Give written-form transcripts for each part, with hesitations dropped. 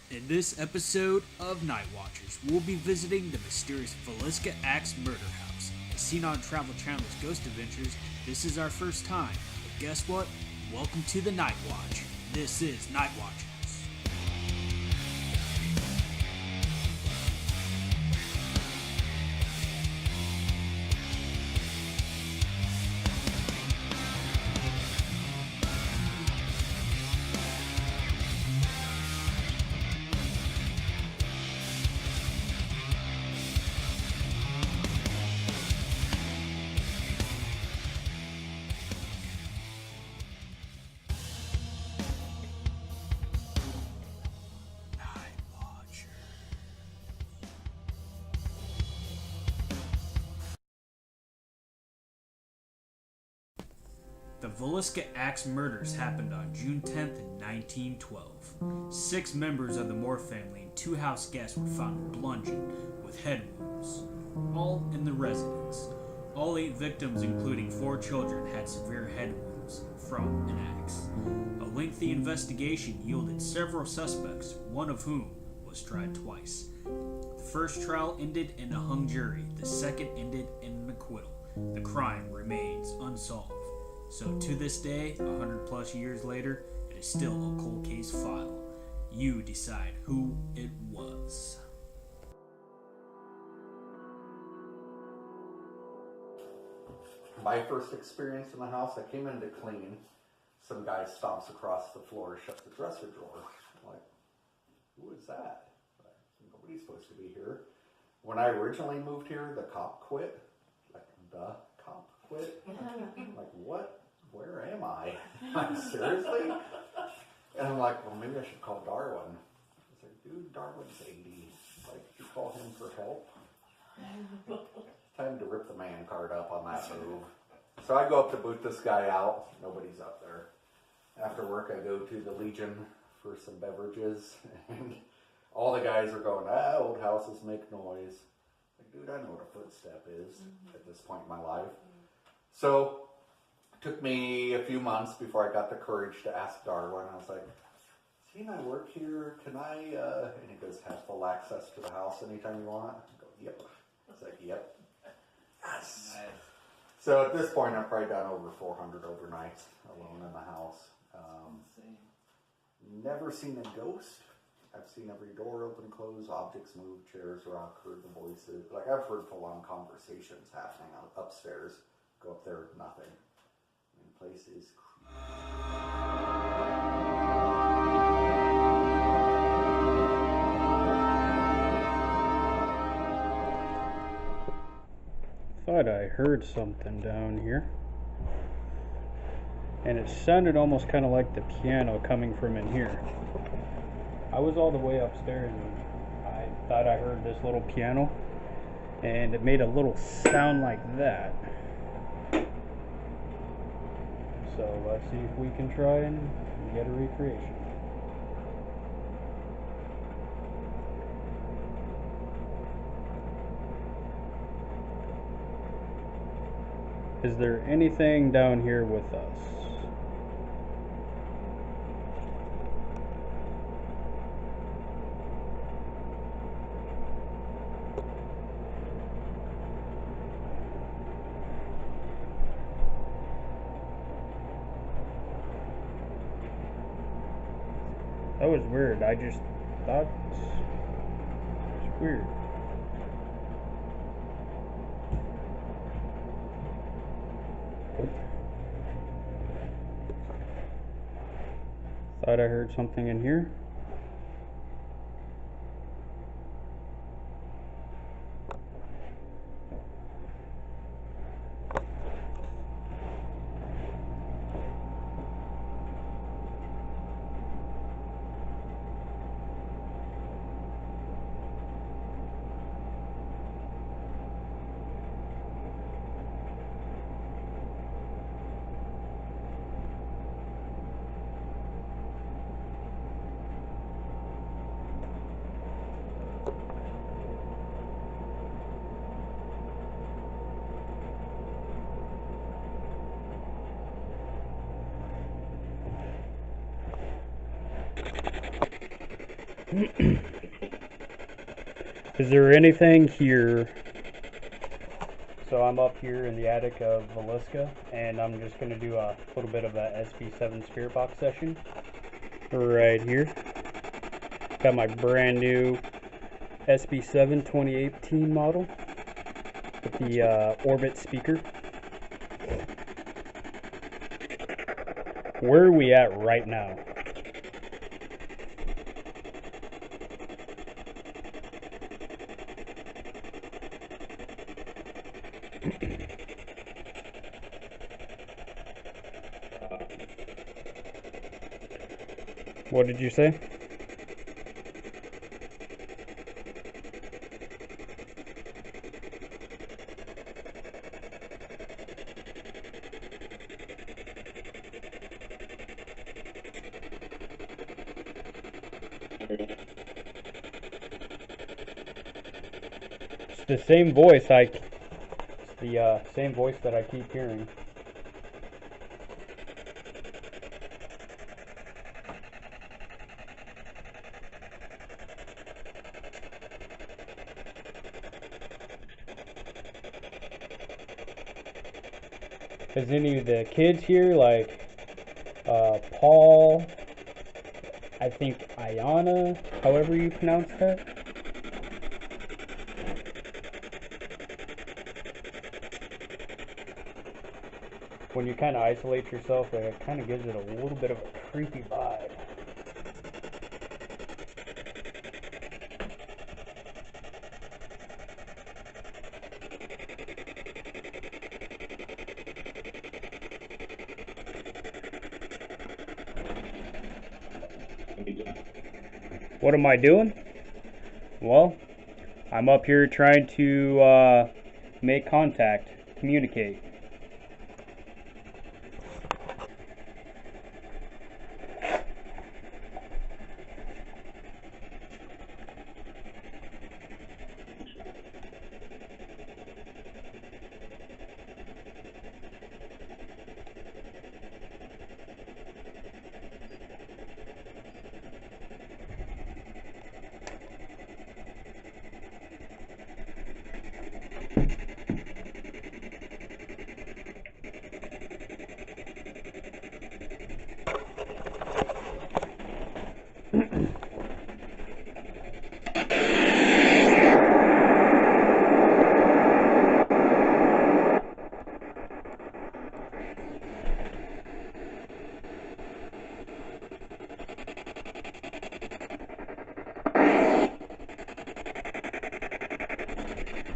In this episode of Night Watchers, we'll be visiting the mysterious Villisca Axe Murder House. As seen on Travel Channel's Ghost Adventures, this is our first time. But guess what? Welcome to the Night Watch. This is Night Watchers. The Villisca Axe murders happened on June 10th in 1912. 6 members of the Moore family and 2 house guests were found bludgeoned with head wounds, all in the residence. All 8 victims, including 4 children, had severe head wounds from an axe. A lengthy investigation yielded several suspects, one of whom was tried twice. The first trial ended in a hung jury, the second ended in an acquittal. The crime remains unsolved. So to this day, 100 plus years later, it is still a cold case file. You decide who it was. My first experience in the house, I came in to clean. Some guy stomps across the floor, shuts the dresser drawer. I'm like, who is that? Nobody's supposed to be here. When I originally moved here, the cop quit. Like, the cop quit? Like, what? Where am I? Like, seriously? And I'm like, well, maybe I should call Darwin. He's like, dude, Darwin's 80. Like, you call him for help? Time to rip the man card up on that move. So I go up to boot this guy out. Nobody's up there. After work, I go to the Legion for some beverages. And all the guys are going, old houses make noise. Like, dude, I know what a footstep is at this point in my life. So it took me a few months before I got the courage to ask Darwin. I was like, seeing I work here, can I, and he goes, have full access to the house anytime you want? I go, yep. He's like, yep. Yes. Nice. So at this point, I've probably done over 400 overnights alone in the house. Never seen a ghost. I've seen every door open, close, objects move, chairs rock, heard the voices. Like, I've heard full-on conversations happening upstairs. Go up there, nothing. The place is creepy. Thought I heard something down here. And it sounded almost kind of like the piano coming from in here. I was all the way upstairs and I thought I heard this little piano. And it made a little sound like that. So let's see if we can try and get a recreation. Is there anything down here with us? That was weird. I just thought it's weird. Thought I heard something in here. Is there anything here? So I'm up here in the attic of Villisca, and I'm just going to do a little bit of a SB7 spirit box session right here. Got my brand new SB7 2018 model with the Orbit speaker. Where are we at right now? What did you say? It's the same voice. It's the same voice that I keep hearing. Is any of the kids here, like Paul, I think Ayana, however you pronounce that? When you kind of isolate yourself, it kind of gives it a little bit of a creepy vibe. What am I doing? Well, I'm up here trying to make contact, communicate.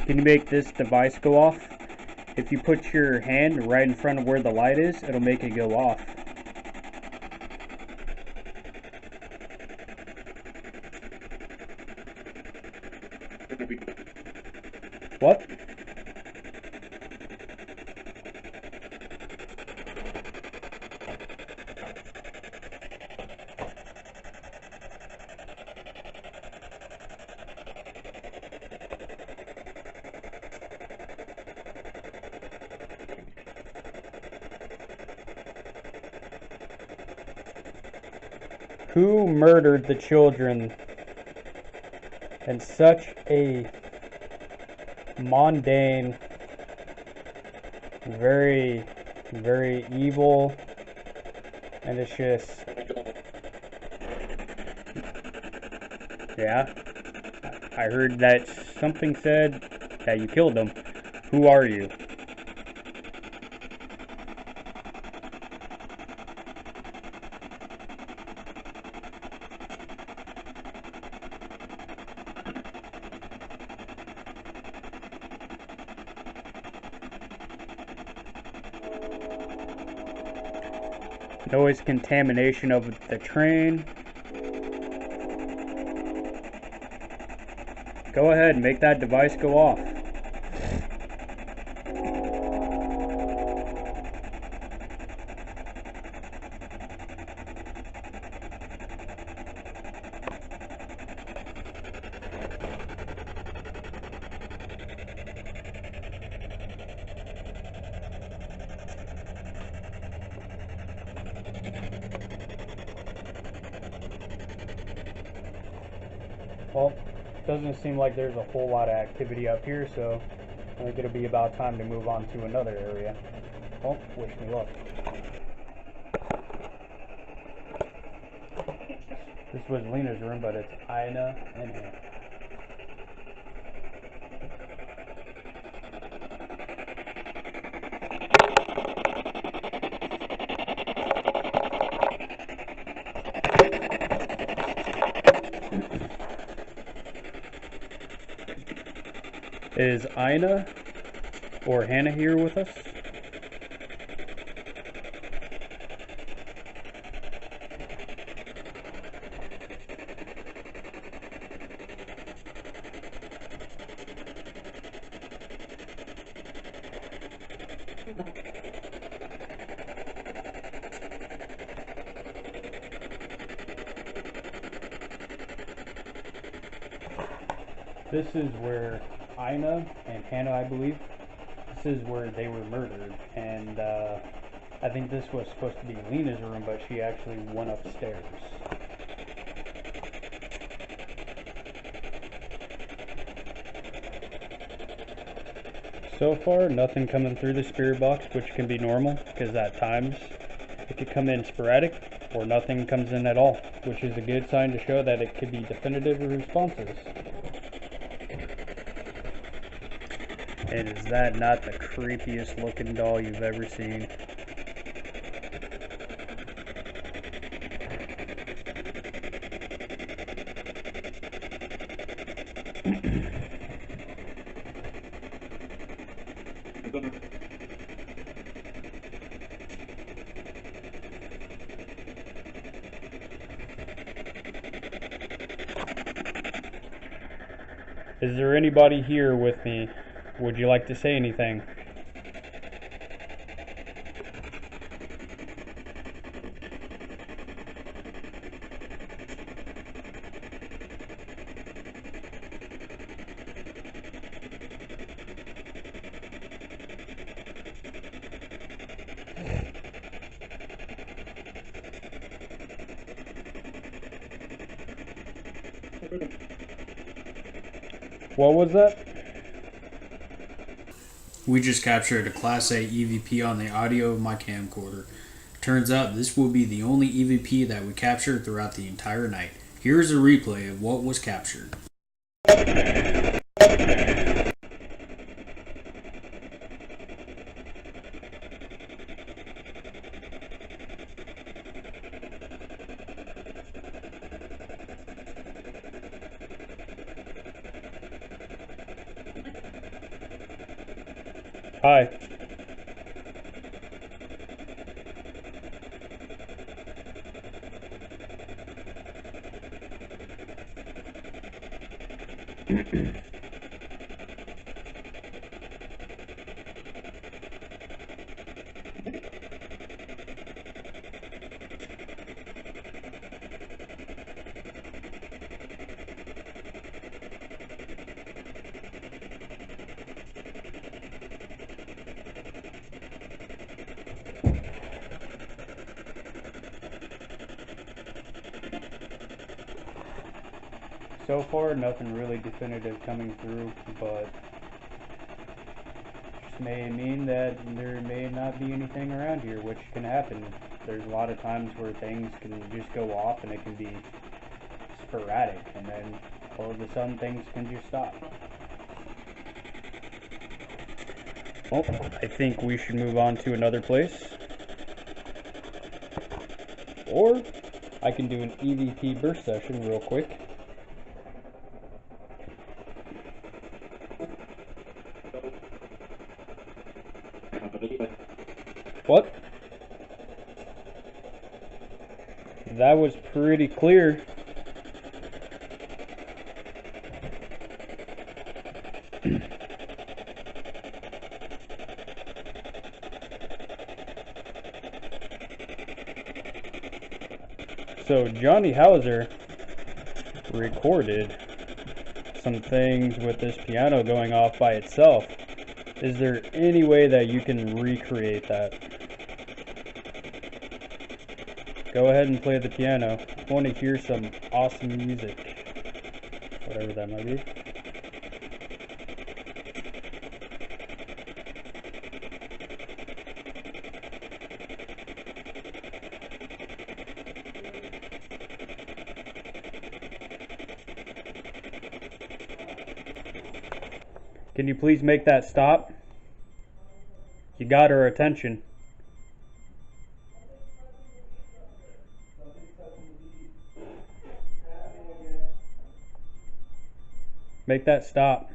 Can you make this device go off? If you put your hand right in front of where the light is, it'll make it go off. What? Who murdered the children in such a mundane, very, very evil, and it's just, yeah, I heard that something said that you killed them. Who are you? Noise contamination of the train. Go ahead, make that device go off. Well, doesn't seem like there's a whole lot of activity up here, so I think it'll be about time to move on to another area. Well, wish me luck. This was Lena's room, but it's Ina and Hannah. Is Ina or Hannah here with us? This is where Ina and Hannah, I believe, this is where they were murdered, and I think this was supposed to be Lena's room, but she actually went upstairs. So far, nothing coming through the spirit box, which can be normal, because at times it could come in sporadic, or nothing comes in at all, which is a good sign to show that it could be definitive responses. And is that not the creepiest looking doll you've ever seen? Is there anybody here with me? Would you like to say anything? What was that? We just captured a Class A EVP on the audio of my camcorder. Turns out this will be the only EVP that we captured throughout the entire night. Here is a replay of what was captured. Hi. So far, nothing really definitive coming through, but just may mean that there may not be anything around here, which can happen. There's a lot of times where things can just go off and it can be sporadic, and then all of a sudden things can just stop. Well, I think we should move on to another place. Or I can do an EVP burst session real quick. What? That was pretty clear. So Johnny Hauser recorded some things with this piano going off by itself. Is there any way that you can recreate that? Go ahead and play the piano. I want to hear some awesome music. whatever that might be. Can you please make that stop? You got her attention. Make that stop.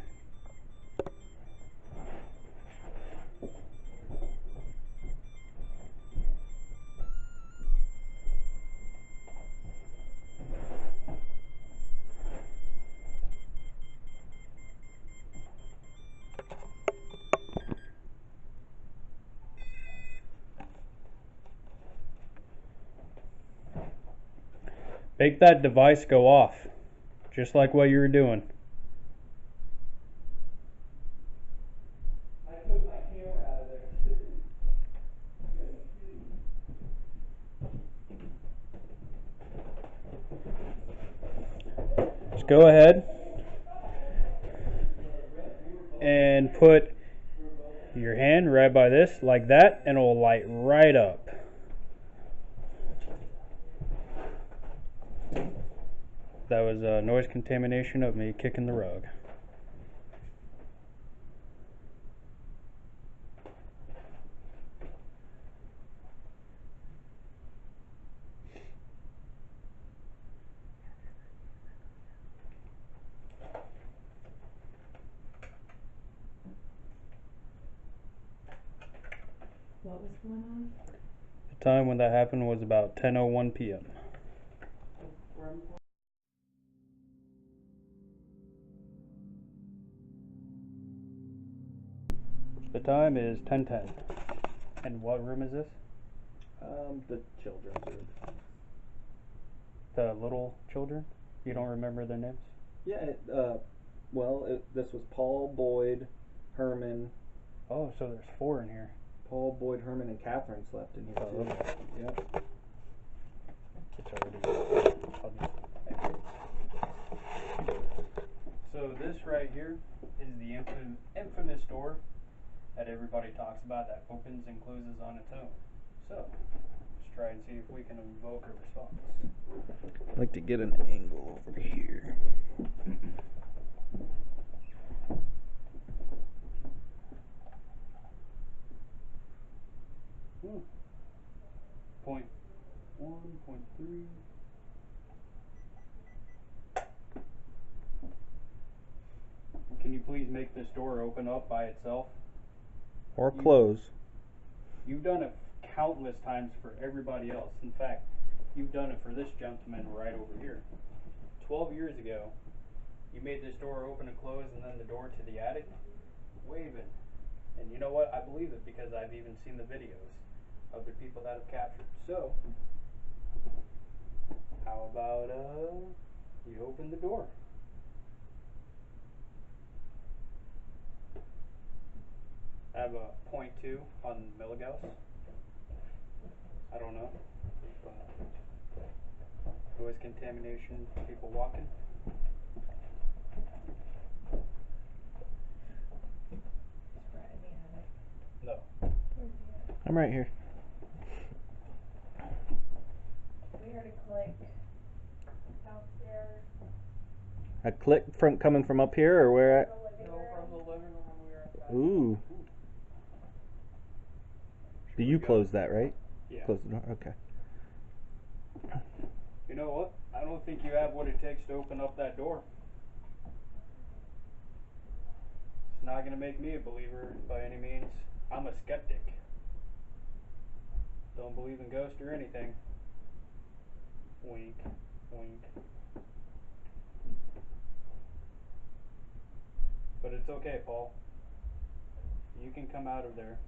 Make that device go off, just like what you were doing. I took my camera out of there. Just go ahead and put your hand right by this, like that, and it will light right up. That was noise contamination of me kicking the rug. What was going on? The time when that happened was about 10:01 p.m. The time is 10:10. And what room is this? The children's room. The little children? You don't remember their names? Yeah, this was Paul, Boyd, Herman. Oh, so there's 4 in here. Paul, Boyd, Herman, and Catherine slept in here Oh, too. okay. Yep. It's already. I'll just. So this right here is the infamous door that everybody talks about that opens and closes on its own. So let's try and see if we can invoke a response. I'd like to get an angle over here. Point 1, point 3. Can you please make this door open up by itself? Or close. You've done it countless times for everybody else. In fact, you've done it for this gentleman right over here. 12 years ago, you made this door open and close, and then the door to the attic, waving. And you know what? I believe it because I've even seen the videos of the people that have captured. So, how about you open the door? I have a 0.2 on milligauss. I don't know, but noise contamination, people walking. No. I'm right here. We heard a click downstairs. A click from coming from up here or where at? No, from the living room we were at. Ooh. Do you close that, right? Yeah. Close the door? Okay. You know what? I don't think you have what it takes to open up that door. It's not going to make me a believer by any means. I'm a skeptic. Don't believe in ghosts or anything. Wink, wink. But it's okay, Paul. You can come out of there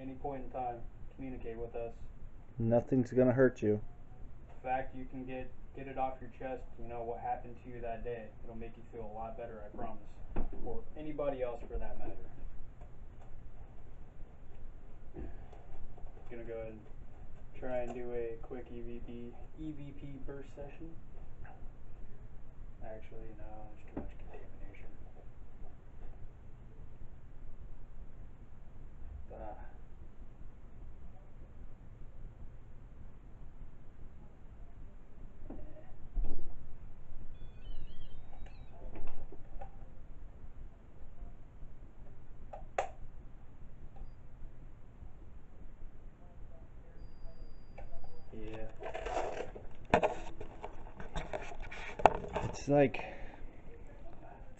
any point in time, communicate with us. Nothing's gonna hurt you. In fact, you can get it off your chest, you know, what happened to you that day. It'll make you feel a lot better, I promise. Or anybody else for that matter. Gonna go ahead and try and do a quick EVP burst session. Actually, no, it's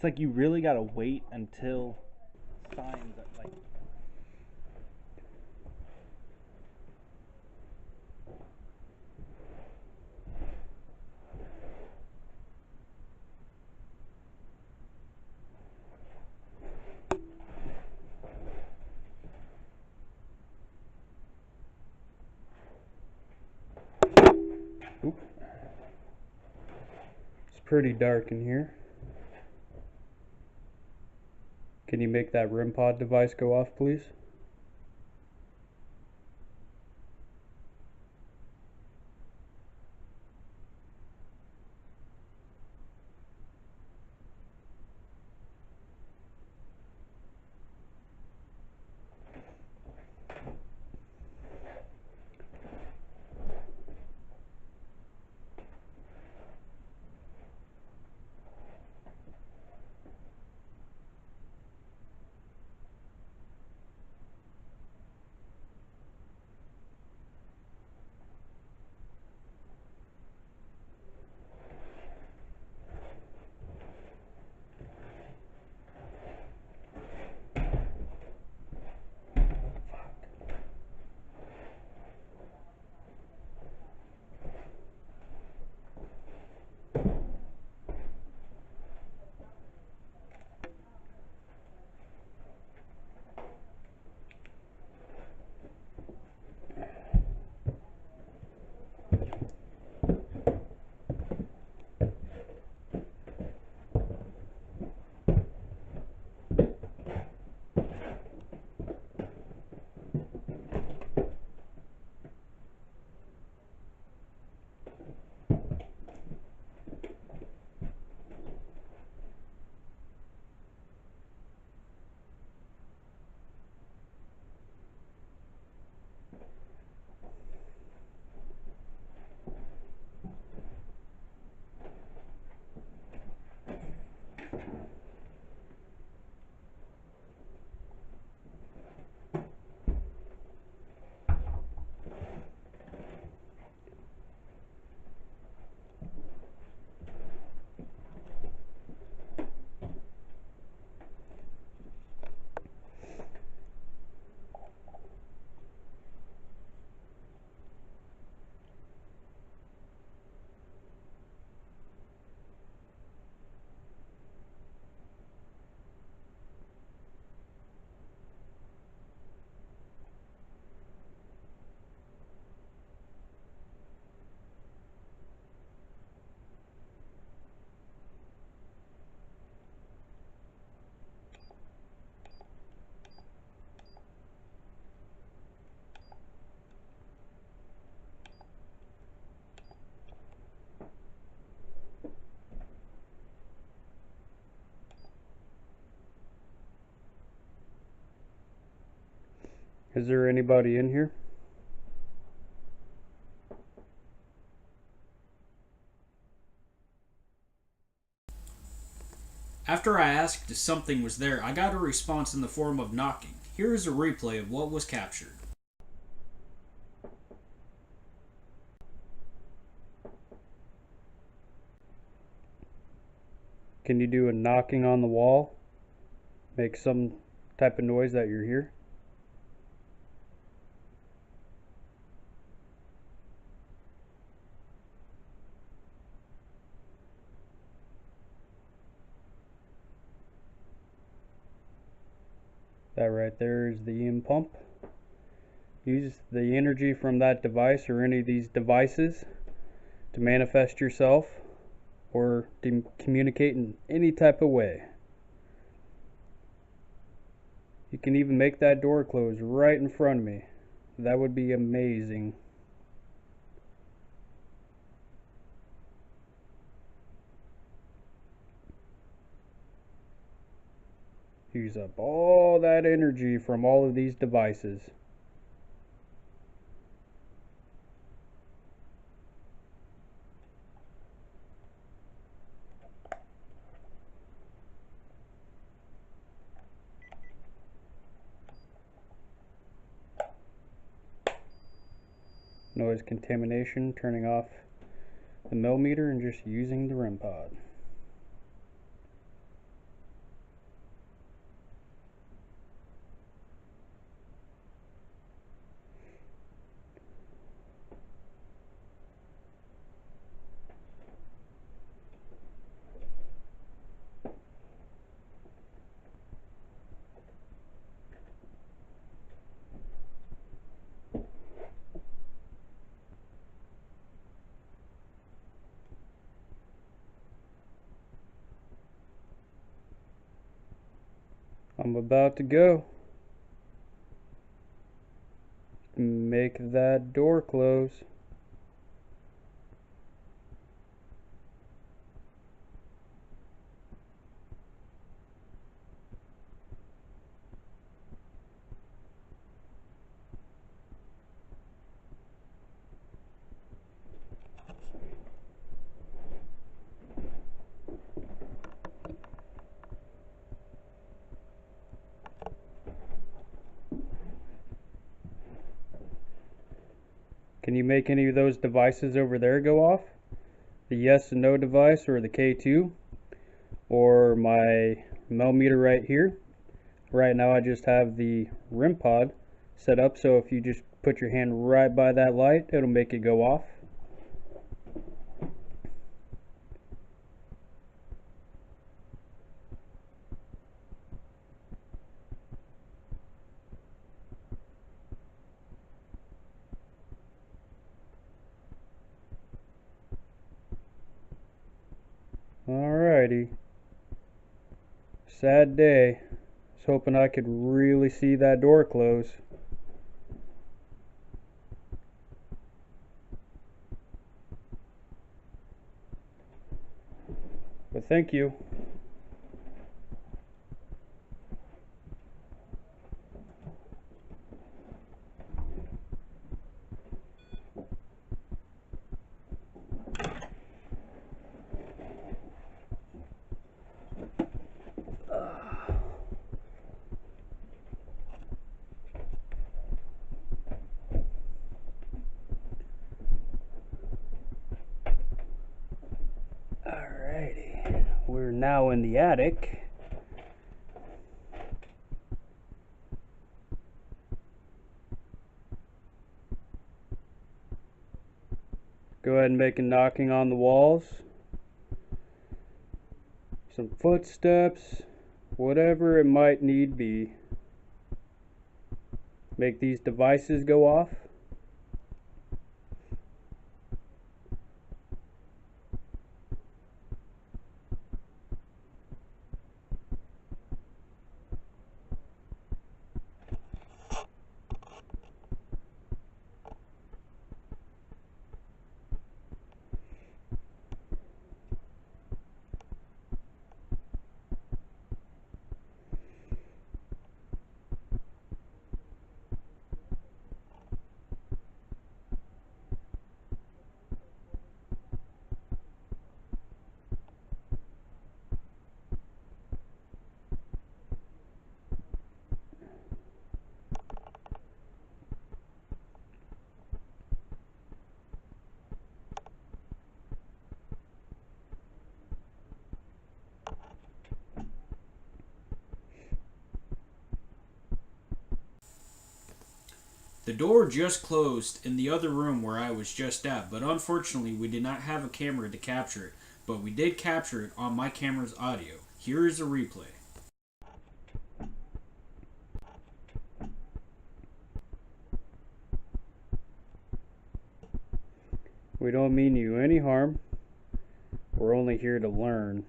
like you really gotta wait until signs that, like. Oop. It's pretty dark in here. Can you make that REM pod device go off, please? Is there anybody in here? After I asked if something was there, I got a response in the form of knocking. Here is a replay of what was captured. Can you do a knocking on the wall? Make some type of noise that you're here? That right there is the EM pump. Use the energy from that device or any of these devices to manifest yourself or to communicate in any type of way. You can even make that door close right in front of me. That would be amazing. Use up all that energy from all of these devices. Noise contamination, turning off the millimeter and just using the REM pod. I'm about to go. Make that door close. Can you make any of those devices over there go off? The yes and no device, or the K2, or my millimeter right here. Right now I just have the REM pod set up, so if you just put your hand right by that light, it'll make it go off. Alrighty. Sad day. Was hoping I could really see that door close. But thank you. Alrighty, we're now in the attic. Go ahead and make a knocking on the walls. Some footsteps, whatever it might need be. Make these devices go off. The door just closed in the other room where I was just at, but unfortunately we did not have a camera to capture it, but we did capture it on my camera's audio. Here is a replay. We don't mean you any harm. We're only here to learn.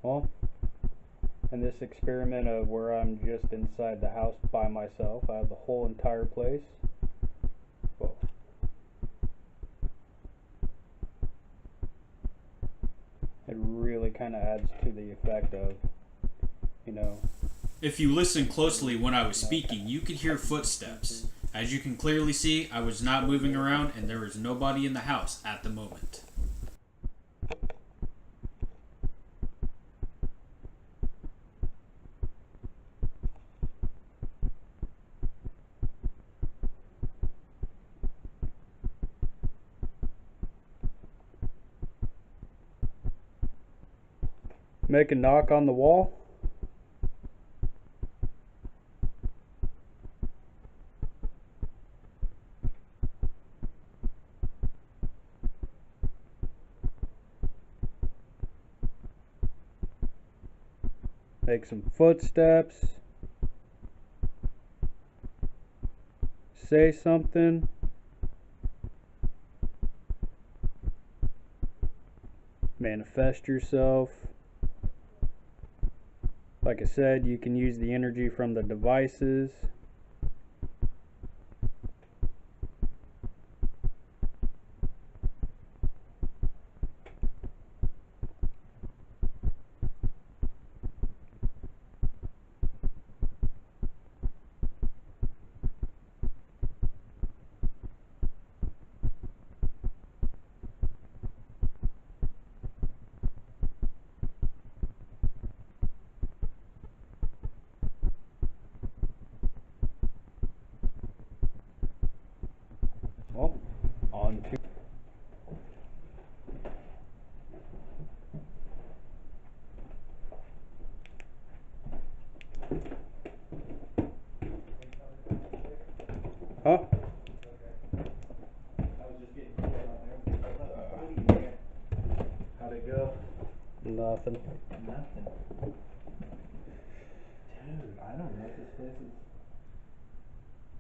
Well, in this experiment of where I'm just inside the house by myself, I have the whole entire place. Well, it really kind of adds to the effect of, If you listen closely when I was speaking, you could hear footsteps. As you can clearly see, I was not moving around and there was nobody in the house at the moment. make a knock on the wall. Take some footsteps. Say something. Manifest yourself. Like I said, you can use the energy from the devices. Well, on to huh? How'd it go? Nothing. Nothing. Dude, I don't know if this place has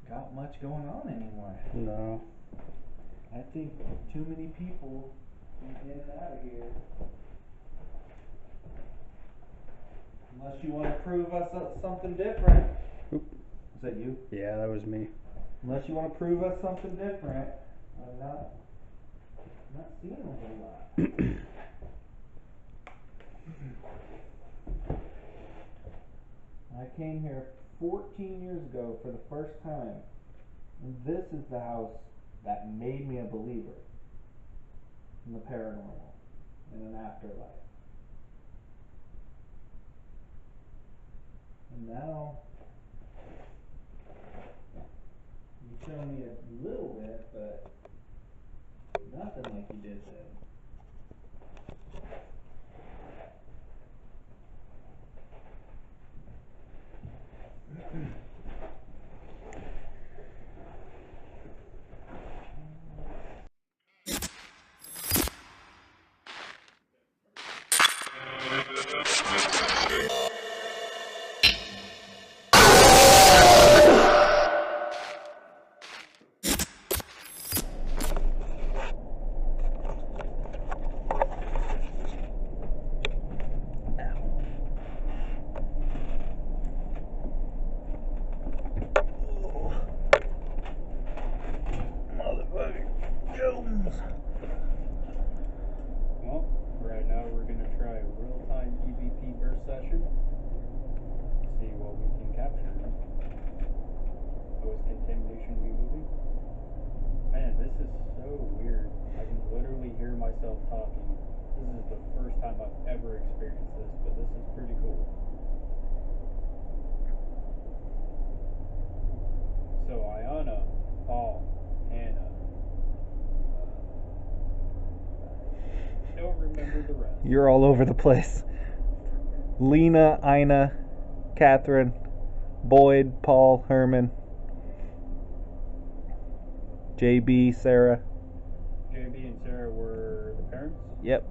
got much going on anymore. No. I think too many people get in and out of here. Unless you want to prove us something different. Oop. Is that you? Yeah, that was me. Unless you want to prove us something different, I'm not seeing a whole lot. I came here 14 years ago for the first time, and this is the house that made me a believer in the paranormal, in an afterlife. And now, you show me a little bit, but nothing like you did then. Well, right now we're gonna try a real-time EVP burst session. See what we can capture. Noise contamination removing. Man, this is so weird. I can literally hear myself talking. This is the first time I've ever experienced this, but this is pretty cool. So Ayana, Paul, Hannah. Don't remember the rest. You're all over the place. Lena, Ina, Catherine, Boyd, Paul, Herman, JB, Sarah. JB and Sarah were the parents? Yep.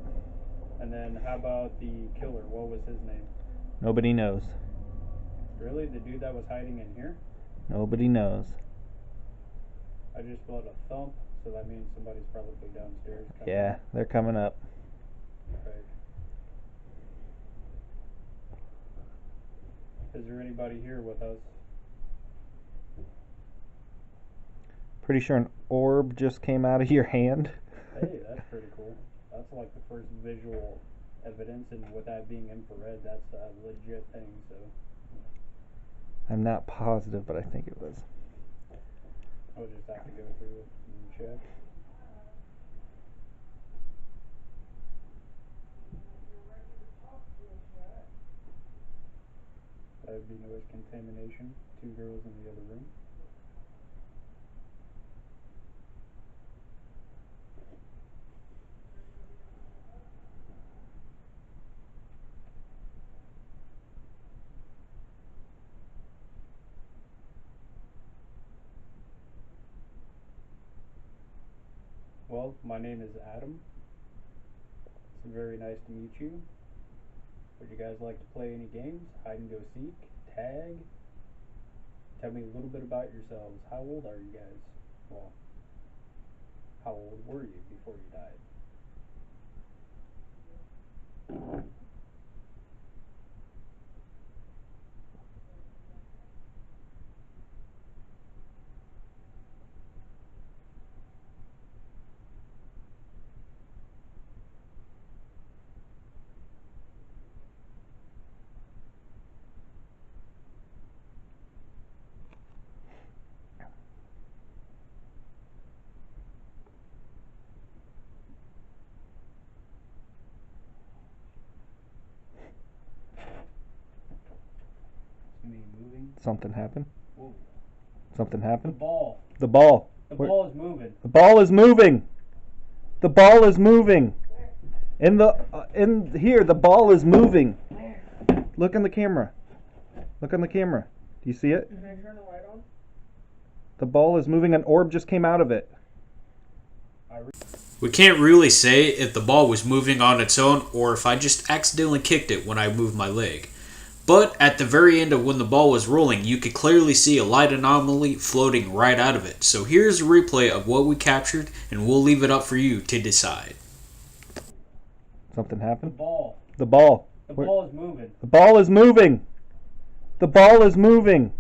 And then how about the killer? What was his name? Nobody knows. Really? The dude that was hiding in here? Nobody knows. I just felt a thump, so that means somebody's probably downstairs. Yeah, they're coming up. Right. Is there anybody here with us? Pretty sure an orb just came out of your hand. Hey, that's pretty cool. That's like the first visual evidence, and with that being infrared, that's a legit thing, so. I'm not positive, but I think it was. I'll just have to go through it and check. That would be noise contamination. 2 girls in the other room. Well, my name is Adam. It's very nice to meet you. Would you guys like to play any games? Hide and go seek? Tag? Tell me a little bit about yourselves. How old are you guys? Well, how old were you before you died? Me moving? Something happened? Whoa. Something The happened? ball. The ball. The Where- ball is moving. The ball is moving. The ball is moving. In here, the ball is moving. Where? Look in the camera. Look on the camera. Do you see it? Can I turn the light on? The ball is moving. An orb just came out of it. We can't really say if the ball was moving on its own or if I just accidentally kicked it when I moved my leg. But at the very end of when the ball was rolling, you could clearly see a light anomaly floating right out of it. So here's a replay of what we captured, and we'll leave it up for you to decide. Something The happened? ball. The ball. The Where- ball is moving. The ball is moving. The ball is moving.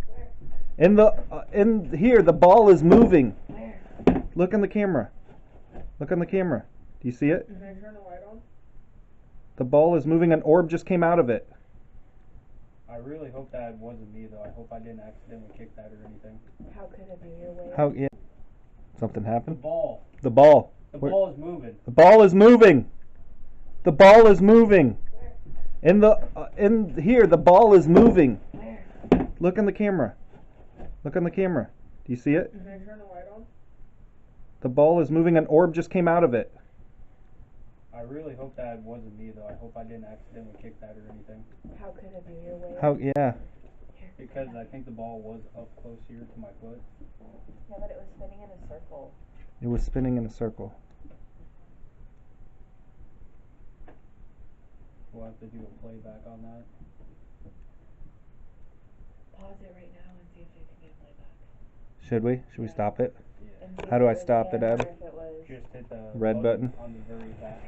In here, the ball is moving. Where? Look in the camera. Look on the camera. Do you see it? Can I turn the light on? The ball is moving. An orb just came out of it. I really hope that wasn't me, though. I hope I didn't accidentally kick that or anything. How could it be your way? How? Yeah. Something The happened? ball. The ball. The Where- ball is moving. The ball is moving. The ball is moving. In here, the ball is moving. Where? Look in the camera. Look on the camera. Do you see it? Can I turn the light on? The ball is moving. An orb just came out of it. I really hope that wasn't me, though. I hope I didn't accidentally kick that or anything. How could it be your way? How? Yeah. Because I think the ball was up close here to my foot. Yeah, but it was spinning in a circle. It was spinning in a circle. We'll have to do a playback on that. Pause it right now and see if they can get playback. Should we? Should we stop it? Yeah. And see How if do it I was stop it, him or Adam? if it was- Just hit the Red button. on the very back.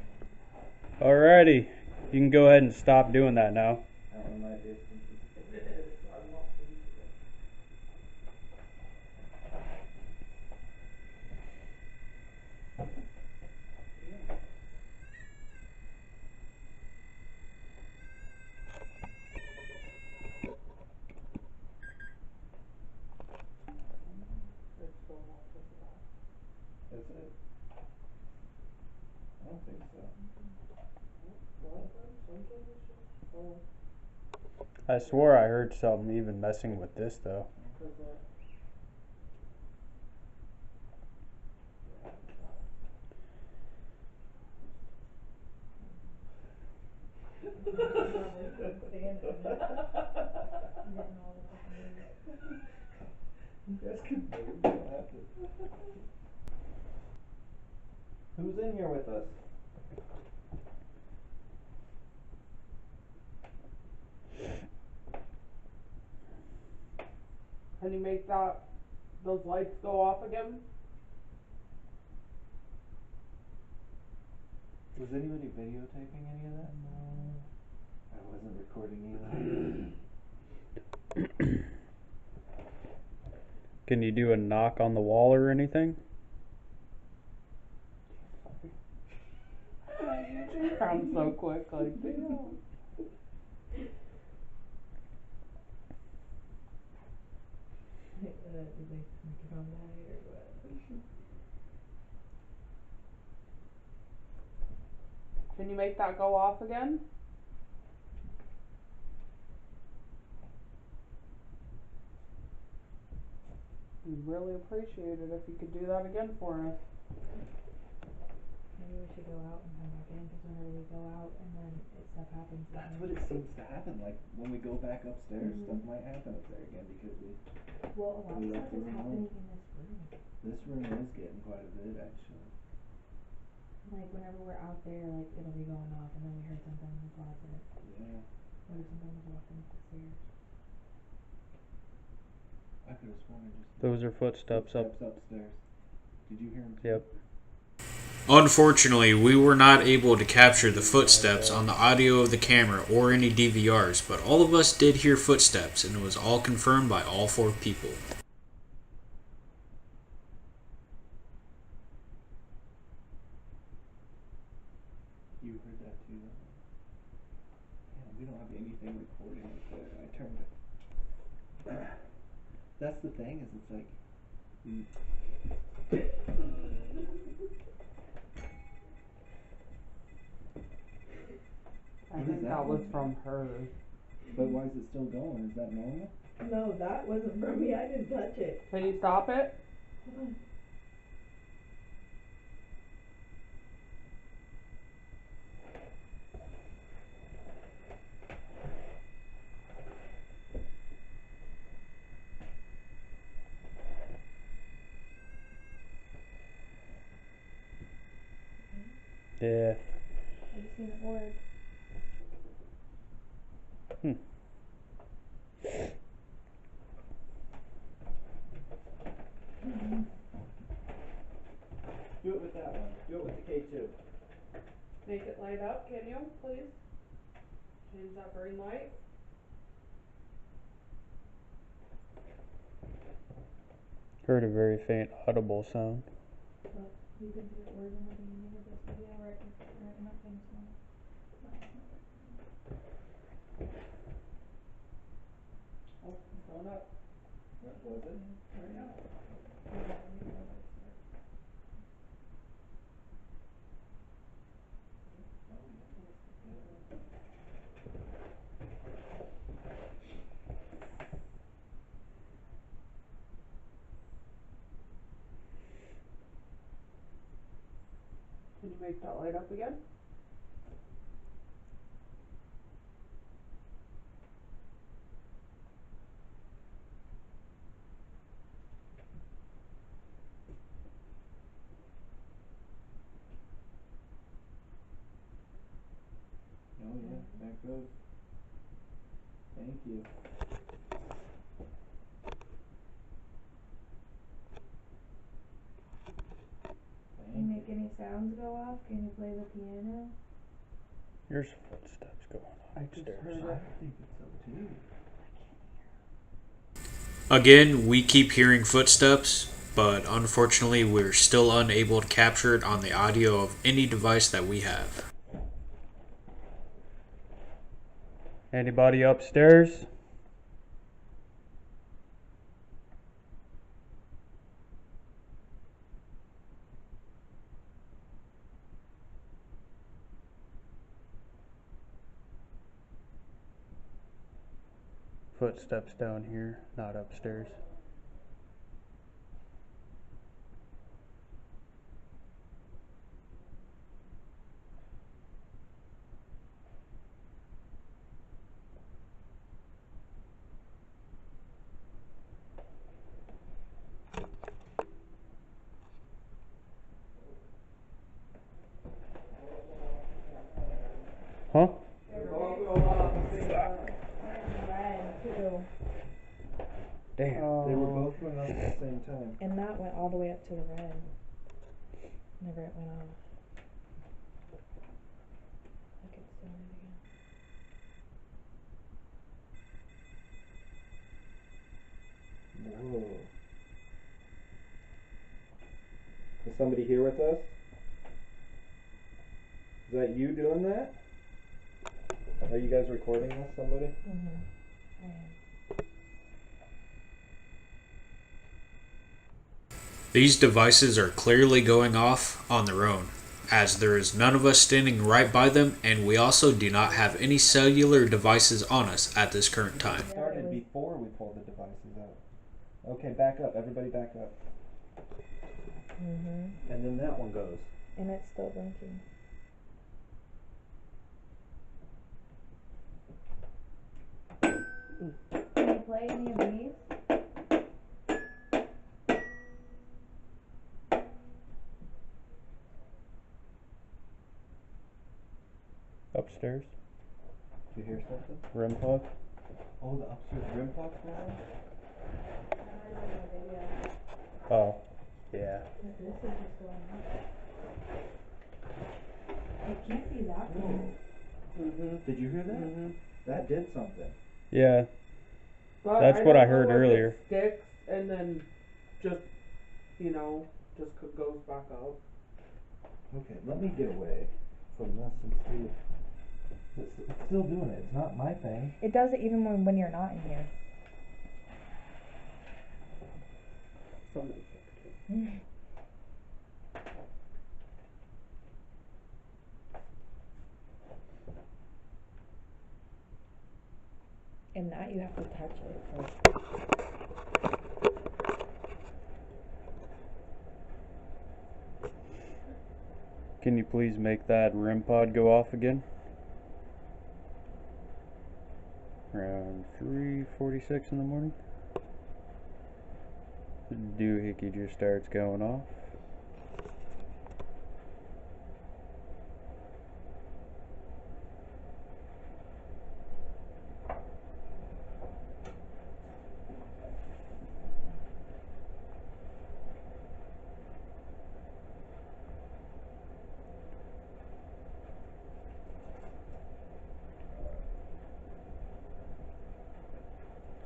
Alrighty. You can go ahead and stop doing that now. That's it. I don't think so. I swore I heard something even messing with this, though. You guys can move. You don't have to. Who's in here with us? Can you make those lights go off again? Was anybody videotaping any of that? No. I wasn't recording either. Can you do a knock on the wall or anything? I'm so quick, like, damn. Did they sneak it on night or what? Can you make that go off again? We'd really appreciate it if you could do that again for us. Maybe we should go out and come back in, because whenever we go out and then stuff happens. That's what it seems to happen. Like when we go back upstairs, stuff might happen up there again because Well, a lot We of left stuff is the room happening in this room. this room is getting quite a bit actually. Like whenever we're out there, like it'll be going off, and then we heard something in the closet. Yeah. What if somebody was walking up the stairs? I could have sworn I just Those are footsteps up. steps upstairs. Did you hear him? Yep. Unfortunately, we were not able to capture the footsteps on the audio of the camera or any DVRs, but all of us did hear footsteps, and it was all confirmed by all 4 people. You heard that too. Yeah, we don't have anything recording like that. I turned it. That's the thing, is it's like I What think is that that was one? from her. But why is it still going? Is that normal? No, that wasn't from me. I didn't touch it. Can you stop it? Hold on. Yeah. I just seen a word. Do it with that one. Do it with the K2. Make it light up, can you, please? Change that green light. Heard a very faint audible sound. But you can see the word in the beginning of this video right in that thing. Oh, it's going up. What was it? Right now. Can you make that light up again? Oh yeah, there it goes. Thank you. Can you make any sounds go off? Can you play the piano? There's footsteps going on I just upstairs. heard it. I think it's so too. Again, we keep hearing footsteps, but unfortunately, we're still unable to capture it on the audio of any device that we have. Anybody upstairs? Footsteps down here, not upstairs. Huh? Red too. Damn. They were both going off at the same time. And that went all the way up to the red. Never it went off. Look, it's doing it again. Whoa. Is somebody here with us? Is that you doing that? Are you guys recording this, somebody? I am. These devices are clearly going off on their own, as there is none of us standing right by them, and we also do not have any cellular devices on us at this current time. It started before we pulled the devices out. Okay, back up. Everybody back up. And then that one goes. And it's still blinking. Can you play any of these? Upstairs? Did you hear something? REM pod? Oh, the upstairs REM pod's going on? Oh, yeah. This is just going on. It can't be that low. Did you hear that? That did something. Yeah, But that's what I don't know heard if it earlier. sticks and then just, just goes back up. Okay, let me get away from this and see. It's still doing it. It's not my thing. It does it even when you're not in here. Somebody's sick too. And that you have to touch it. Can you please make that REM pod go off again? Around 3:46 in the morning. The doohickey just starts going off.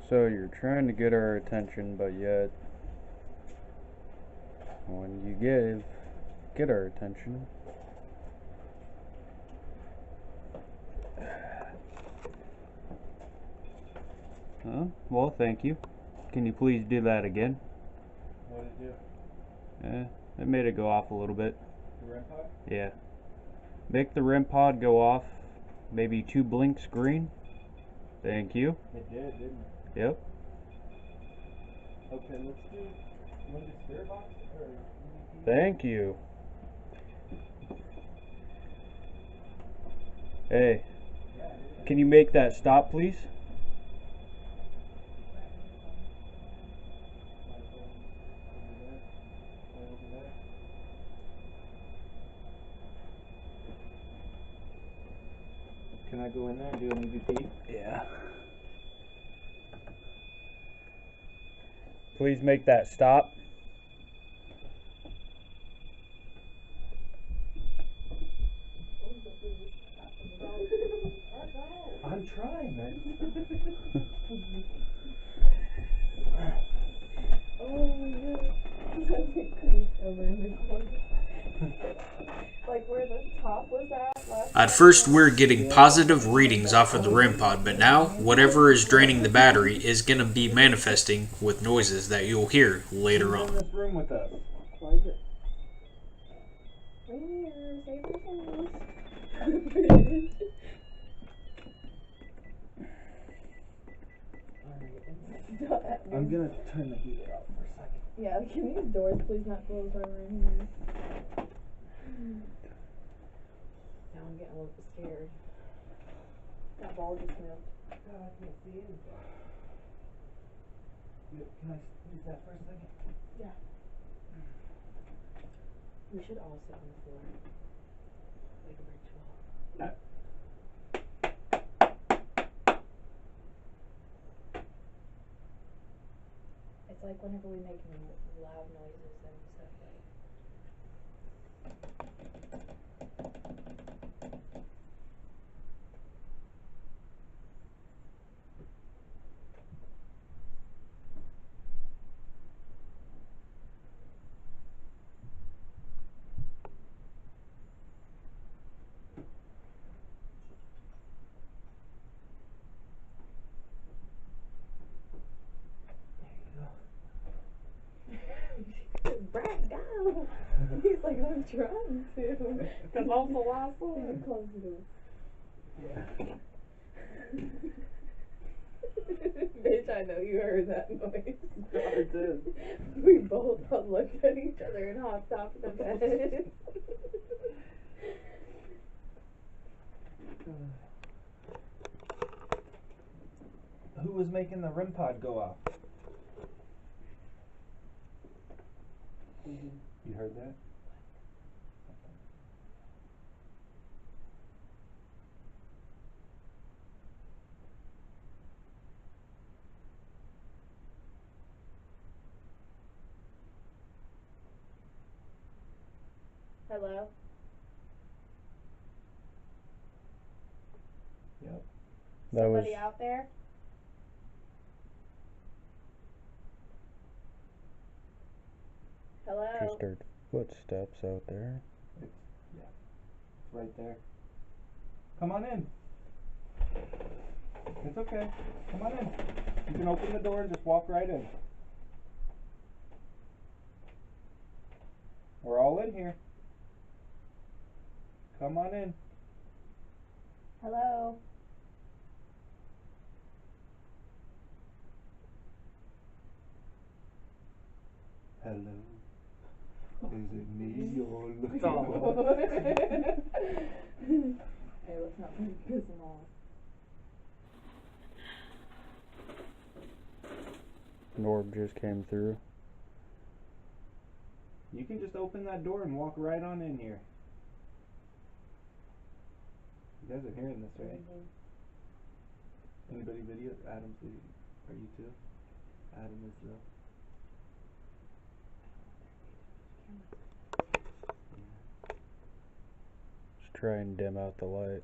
So you're trying to get our attention, but yet when you get our attention, well, thank you. Can you please do that again? What did it do? It made it go off a little bit. The REM pod? Yeah. Make the REM pod go off. Maybe 2 blinks green. Thank you. It did, didn't it? Yep. Okay, let's do. You want to do spirit box or EVP? Thank you. Hey, can you make that stop, please? Can I go in there and do an EVP? Yeah. Please make that stop. I'm trying, man. Oh my god. That's a creep over in the corner. Like where the top was at last. At first, we're getting positive readings off of the REM pod, but now, whatever is draining the battery is going to be manifesting with noises that you'll hear later Who's in on. this room with us? Right here, save yourselves. I'm gonna turn the heater off for a second. Yeah, can these doors please not close while we're in here? Now I'm getting a little scared. That ball just moved. God, I can't see anything. Can I use that for a second? Yeah. We should all sit on the floor. Like a ritual. It's like whenever we make loud noises and stuff like. Brag down. He's like, I'm trying to. Because I'm the last one. Close the door. Yeah. Bitch, I know you heard that noise. I did. We both looked at each other and hopped off the bed. Who was making the REM pod go off? You heard that? Hello? Yep. That was Somebody out there? Hello? just our footsteps out there. It's right there. Come on in. It's okay. Come on in. You can open the door and just walk right in. We're all in here. Come on in. Hello? Hello. Is it me you're looking Oh. for? Hey, let's not piss them off. An orb just came through. You can just open that door and walk right on in here. You guys are hearing this, right? Anybody video? Adam's video. Are you too? Adam is the. Just try and dim out the light.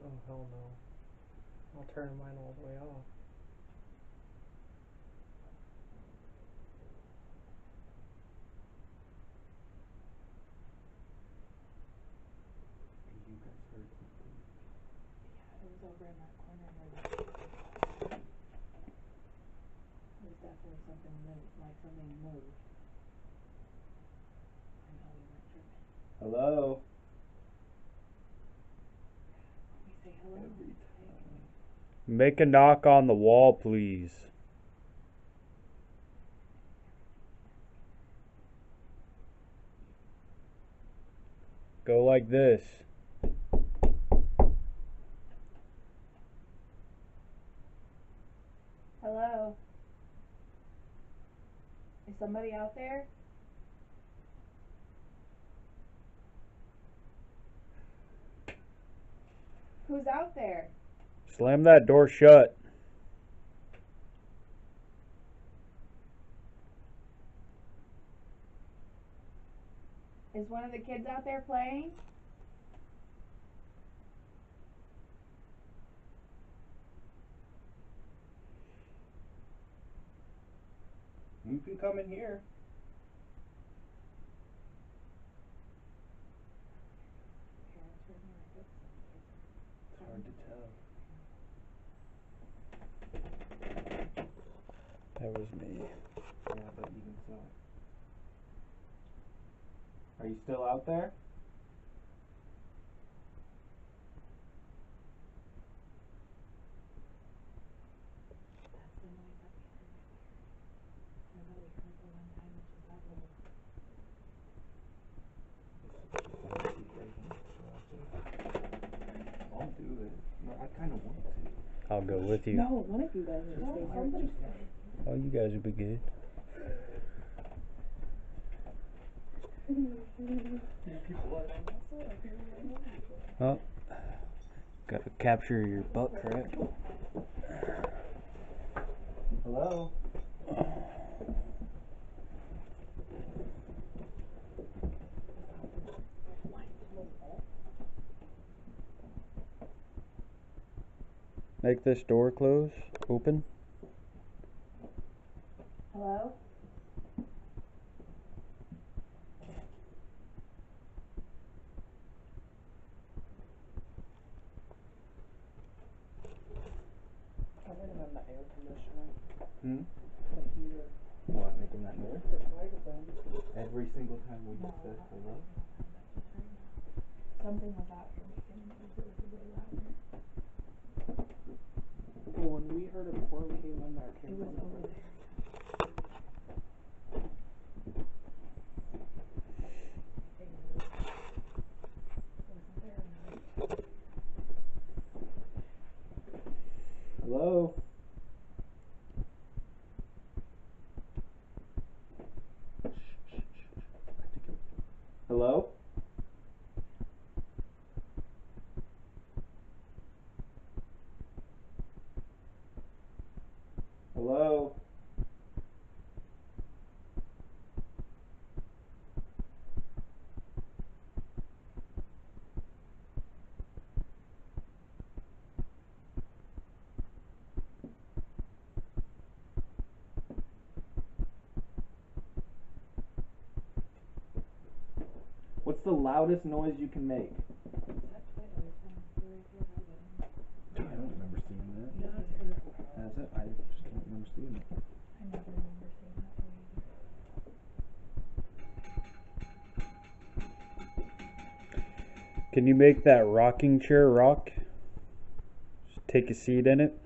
Oh, hell no. I'll turn mine all the way off. You guys heard something? Yeah, it was over in that corner where it was definitely something moved, like something moved. I know we weren't tripping. Hello? We say hello. Every time. Make a knock on the wall, please. Go like this. Hello? Is somebody out there? Who's out there? Slam that door shut. Is one of the kids out there playing? You can come in here. Parents were here, I hope some kids It's hard to tell. That was me. Yeah, but even so. Are you still out there? That's the noise that we heard earlier. Remember we heard the one time it just got little. I'll do it. No, I kind of want to. I'll go with you. No, one of you guys are just somebody said. Oh, you guys will be good. Oh, gotta capture your butt crack. Hello? Make this door close, open. Hello? I heard about the air conditioner. Hmm? The heater. What, making that noise? It might have been. Every single time we No, said not hello? something was out here making noise. It was way louder. Well, when we heard it before we came in there, it It came was from over there. Hello? Hello? Hello? What's the loudest noise you can make? I don't remember seeing that. Has it? I just don't remember seeing it. I never remember seeing that toy either. Can you make that rocking chair rock? Just take a seat in it.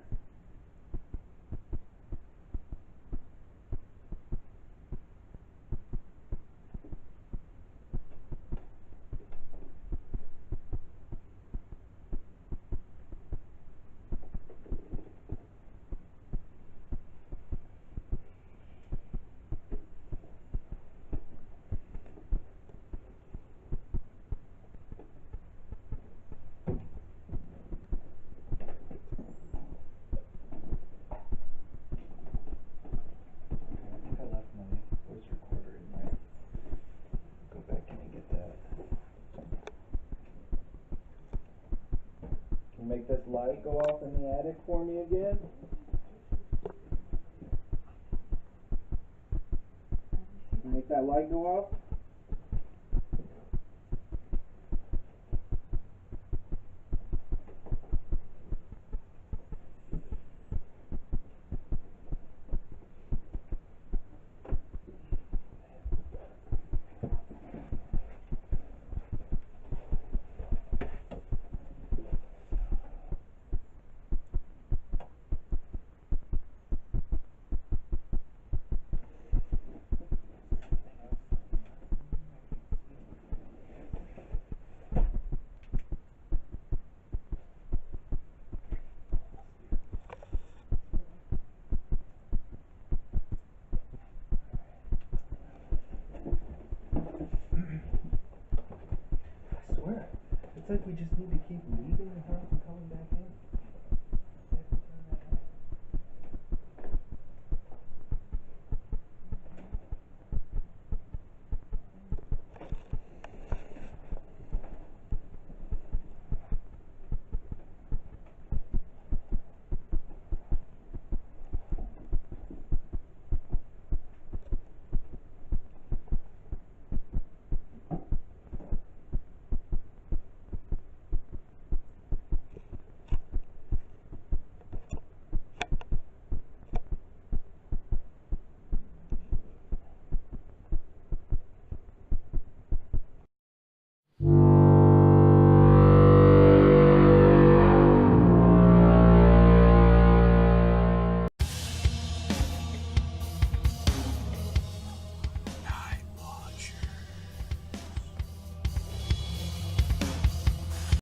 I left my voice recorder in there. Go back in and get that. Can you make this light go off in the attic for me again? Can you make that light go off? I swear, it's like we just need to keep leaving the house.